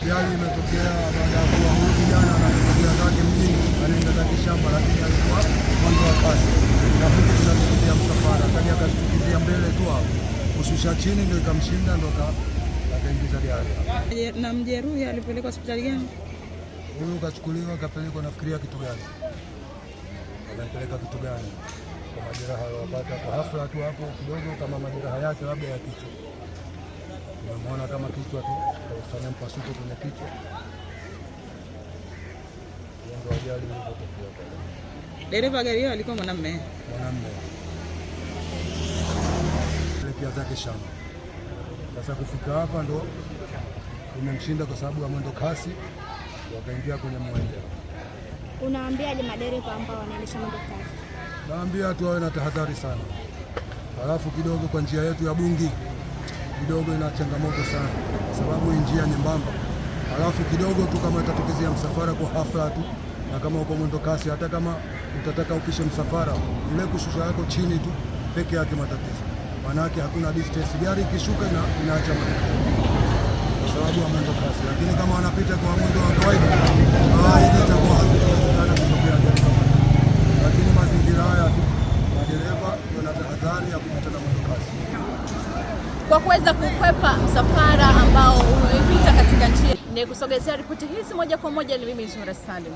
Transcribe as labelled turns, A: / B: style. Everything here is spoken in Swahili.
A: Ajali imetokea baada ya kuwa huyu kijana anatokea zake mjini anaenda zake shamba, lakini alikuwa mwendo wa kasi na huku tunatukilia msafara, kaja akatukizia mbele tu hapo, kushusha chini ndio ikamshinda, ndio akaingiza gari.
B: Na mjeruhi alipelekwa hospitali gani?
A: Huyu kachukuliwa kapelekwa, nafikiria kitu gani, anampeleka kitu gani kwa majeraha aliyopata kwa hafla tu hapo kidogo, kama majeraha yake labda ya kichwa. Tunamwona kama kichwa tu kufanya mpasuko kwenye kichwa. Ndio ajali iliyotokea pale.
B: Dereva gari hiyo alikuwa mwanamume.
A: Pia zake shamba. Sasa kufika hapa ndo umemshinda kwa sababu ya mwendo kasi, wakaingia kwenye mwendo.
C: Unawaambiaje madereva ambao wanaendesha mwendo kasi?
A: Naambia tu wawe na tahadhari sana. Halafu kidogo kwa njia yetu ya Bungi kidogo ina changamoto sana kwa sababu hii njia nyembamba. Halafu kidogo tu kama itatokezea msafara kwa hafla tu, na kama uko mwendo kasi, hata kama utataka upishe msafara, ile kushusha yako chini tu peke yake matatizo. Maana yake hakuna distance, gari ikishuka inaacha matatizo kwa sababu ya mwendo kasi. Lakini kama wanapita kwa mwendo wa kawaida, itakuwa hazitawezekana kutokea ajali kama hiyo. Lakini mazingira haya tu madereva wana tahadhari ya kupita na mwendo kasi
D: kwa kuweza kukwepa msafara ambao umepita katika njia. Ni kusogezea ripoti hizi moja kwa moja, ni mimi Zura Salim.